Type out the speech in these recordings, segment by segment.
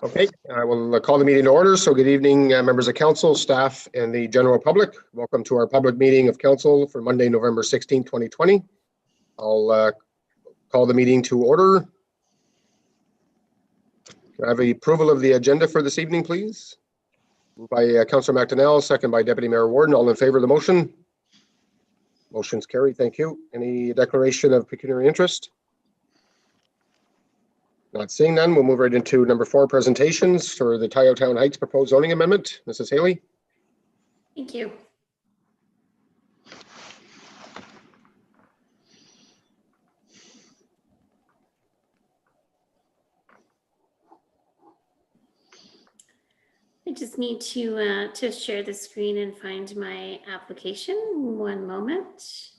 Okay, I will call the meeting to order. So good evening, members of council, staff, and the general public. Welcome to our public meeting of council for Monday, November 16, 2020. I'll call the meeting to order. Can I have the approval of the agenda for this evening, please? Moved by Councillor McDonnell, second by Deputy Mayor Warden. All in favor of the motion? Motion's carried. Thank you. Any declaration of pecuniary interest? Not seeing none, we'll move right into number 4, presentations for the Tyotown Heights proposed zoning amendment. Mrs. Haley. Thank you. I just need to share the screen and find my application. One moment.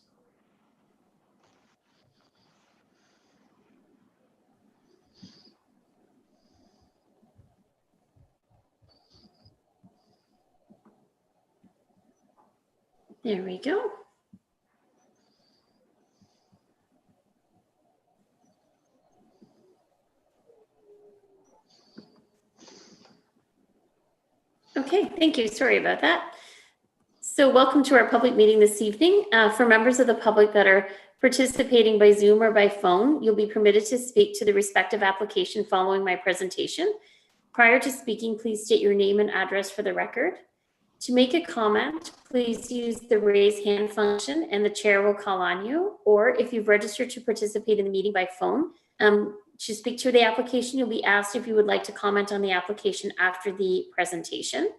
There we go. Okay, thank you. Sorry about that. So welcome to our public meeting this evening. For members of the public that are participating by Zoom or by phone, you'll be permitted to speak to the respective application following my presentation. Prior to speaking, please state your name and address for the record. To make a comment, please use the raise hand function and the chair will call on you. Or if you've registered to participate in the meeting by phone, to speak to the application, you'll be asked if you would like to comment on the application after the presentation.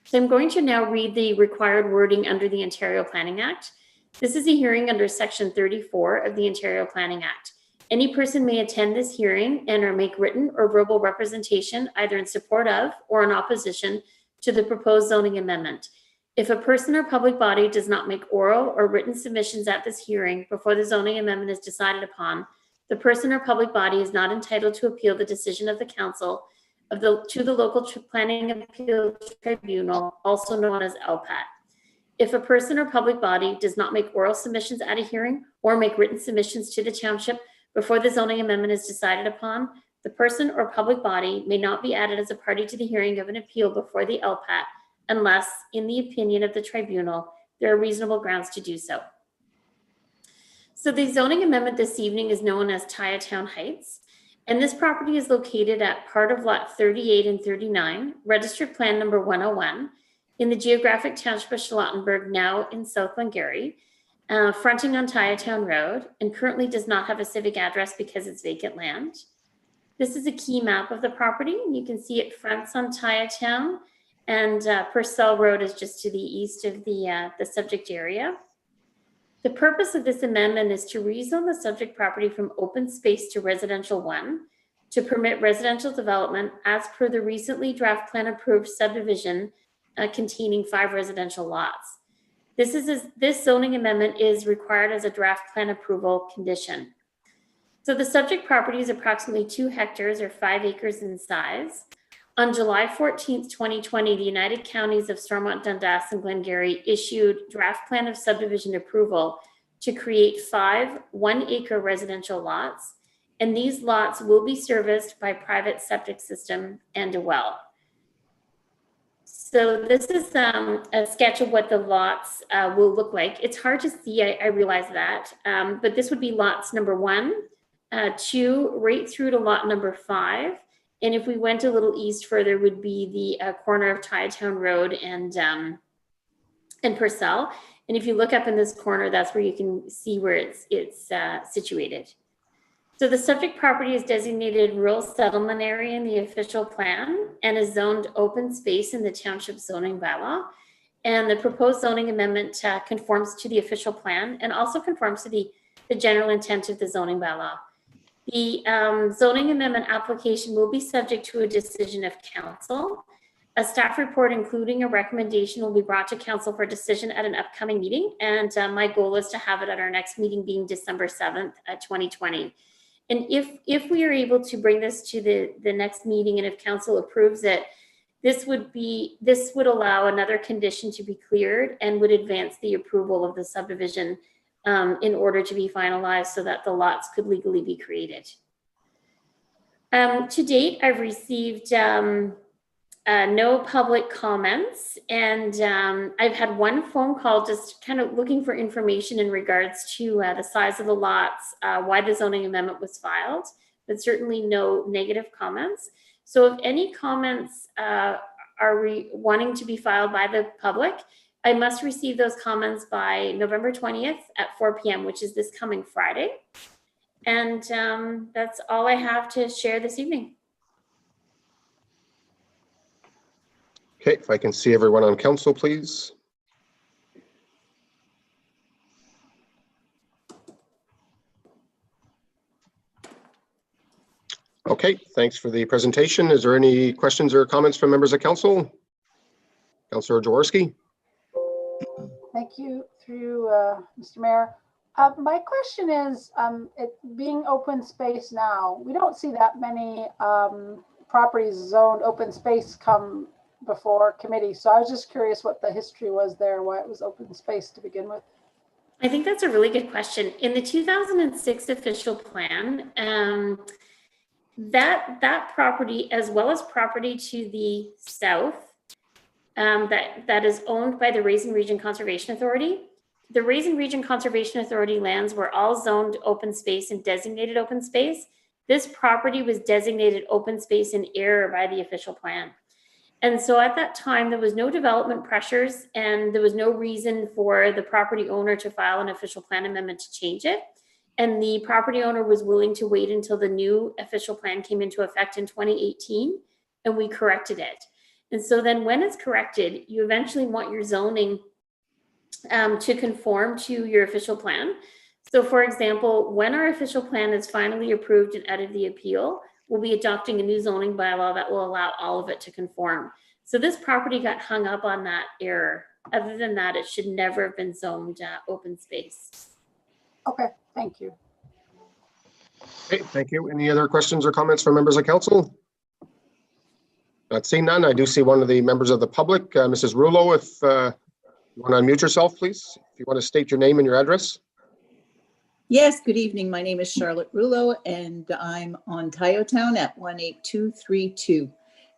So I'm going to now read the required wording under the Ontario Planning Act. This is a hearing under Section 34 of the Ontario Planning Act. Any person may attend this hearing and or make written or verbal representation either in support of or in opposition to the proposed zoning amendment. If a person or public body does not make oral or written submissions at this hearing before the zoning amendment is decided upon, the person or public body is not entitled to appeal the decision of the council to the local planning appeal tribunal, also known as LPAT. If a person or public body does not make oral submissions at a hearing or make written submissions to the township before the zoning amendment is decided upon, the person or public body may not be added as a party to the hearing of an appeal before the LPAT unless, in the opinion of the tribunal, there are reasonable grounds to do so. So the zoning amendment this evening is known as Tyotown Heights, and this property is located at part of lot 38 and 39, registered plan number 101, in the geographic township of Charlottenburg, now in South Glengarry, fronting on Tyotown Road, and currently does not have a civic address because it's vacant land. This is a key map of the property. You can see it fronts on Tyotown, and Purcell Road is just to the east of the subject area. The purpose of this amendment is to rezone the subject property from open space to residential 1 to permit residential development as per the recently draft plan approved subdivision containing 5 residential lots. This zoning amendment is required as a draft plan approval condition. So the subject property is approximately 2 hectares or 5 acres in size. On July 14th, 2020, the United Counties of Stormont, Dundas, and Glengarry issued draft plan of subdivision approval to create 5 one-acre residential lots, and these lots will be serviced by private septic system and a well. So this is a sketch of what the lots will look like. It's hard to see, I realize that, but this would be lots number 1, 2, right through to lot number 5. And if we went a little east further, would be the corner of Tyotown Road and Purcell. And if you look up in this corner, that's where you can see where it's situated. So the subject property is designated rural settlement area in the official plan and is zoned open space in the township zoning bylaw. And the proposed zoning amendment conforms to the official plan and also conforms to the general intent of the zoning bylaw. The zoning amendment application will be subject to a decision of council. A staff report, including a recommendation, will be brought to council for decision at an upcoming meeting. And my goal is to have it at our next meeting being December 7th, 2020. And if we are able to bring this to the next meeting and if council approves it, this would allow another condition to be cleared and would advance the approval of the subdivision in order to be finalized so that the lots could legally be created. To date, I've received no public comments, and I've had one phone call just kind of looking for information in regards to the size of the lots, why the zoning amendment was filed, but certainly no negative comments. So if any comments are wanting to be filed by the public, I must receive those comments by November 20th at 4 p.m., which is this coming Friday. And that's all I have to share this evening. Okay, if I can see everyone on council, please. Okay, thanks for the presentation. Is there any questions or comments from members of council? Councillor Jaworski. Thank you, through Mr. Mayor. My question is, it being open space now, we don't see that many properties zoned open space come before committee. So I was just curious what the history was there, why it was open space to begin with. I think that's a really good question. In the 2006 official plan, that property, as well as property to the south, that is owned by the Raisin Region Conservation Authority. The Raisin Region Conservation Authority lands were all zoned open space and designated open space. This property was designated open space in error by the official plan. And so at that time, there was no development pressures and there was no reason for the property owner to file an official plan amendment to change it. And the property owner was willing to wait until the new official plan came into effect in 2018, and we corrected it. And so then when it's corrected, you eventually want your zoning to conform to your official plan. So for example, when our official plan is finally approved and out of the appeal, we'll be adopting a new zoning bylaw that will allow all of it to conform. So this property got hung up on that error. Other than that, it should never have been zoned open space. Okay, thank you. Okay, thank you. Any other questions or comments from members of council? Not seeing none. I do see one of the members of the public, Mrs. Rouleau, if you want to unmute yourself, please. If you want to state your name and your address. Yes, good evening. My name is Charlotte Rouleau, and I'm on Tyotown at 18232.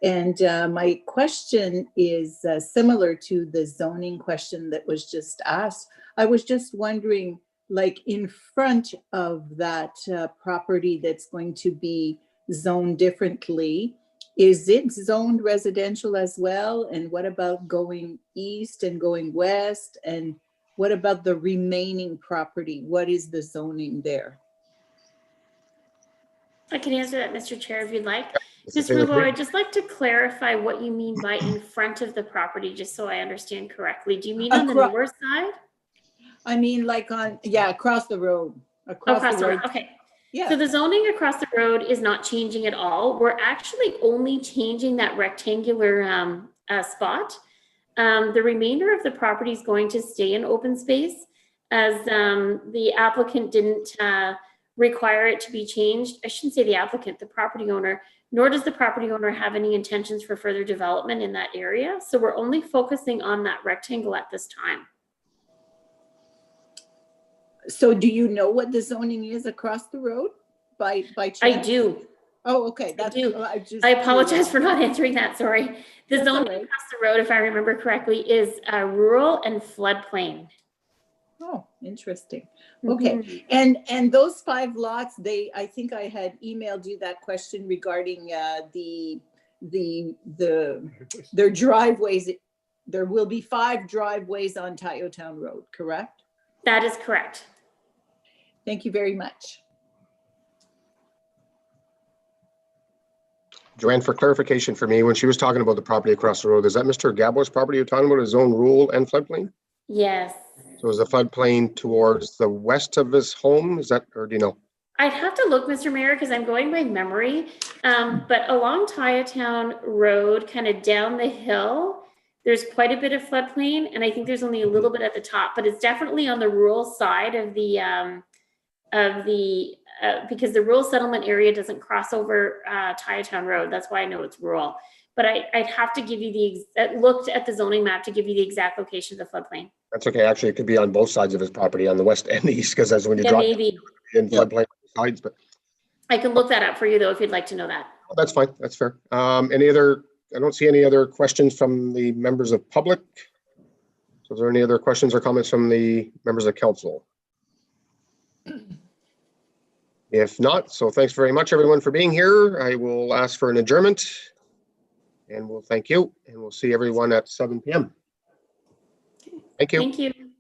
And my question is similar to the zoning question that was just asked. I was just wondering, like in front of that property that's going to be zoned differently, is it zoned residential as well? And what about going east and going west? And what about the remaining property? What is the zoning there? I can answer that, Mr. Chair, if you'd like. Ms. Rouleau, I'd just like to clarify what you mean by in front of the property, just so I understand correctly. Do you mean on the north side? I mean, like on, yeah, across the road. Across the road, okay. Yeah. So the zoning across the road is not changing at all. We're actually only changing that rectangular spot. The remainder of the property is going to stay in open space, as the applicant didn't require it to be changed. I shouldn't say the applicant, the property owner, nor does the property owner have any intentions for further development in that area. So we're only focusing on that rectangle at this time. So do you know what the zoning is across the road by chance? I do. Oh, okay. I do. I apologize for not answering that. Sorry. The zoning across the road, if I remember correctly, is rural and floodplain. Oh, interesting. Okay. And those 5 lots, I think I had emailed you that question regarding their driveways. There will be 5 driveways on Tyotown Road, correct? That is correct. Thank you very much. Joanne, for clarification for me, when she was talking about the property across the road, is that Mr. Gabo's property you're talking about, his own rural and floodplain? Yes. So is the floodplain towards the west of his home? Is that, or do you know? I'd have to look, Mr. Mayor, because I'm going by memory. But along Tyotown Road, kind of down the hill, there's quite a bit of floodplain, and I think there's only a little bit at the top, but it's definitely on the rural side of the because the rural settlement area doesn't cross over Tyotown Road. That's why I know it's rural. But I'd have to give you looked at the zoning map to give you the exact location of the floodplain. That's okay. Actually, it could be on both sides of his property, on the west and the east, because that's when you drop maybe in floodplain sides. But I can look that up for you though, if you'd like to know that. Oh, that's fine. That's fair. Any other, I don't see any other questions from the members of public. So is there any other questions or comments from the members of council? If not, so thanks very much, everyone, for being here. I will ask for an adjournment. And we'll thank you, and we'll see everyone at 7 p.m. Thank you. Thank you.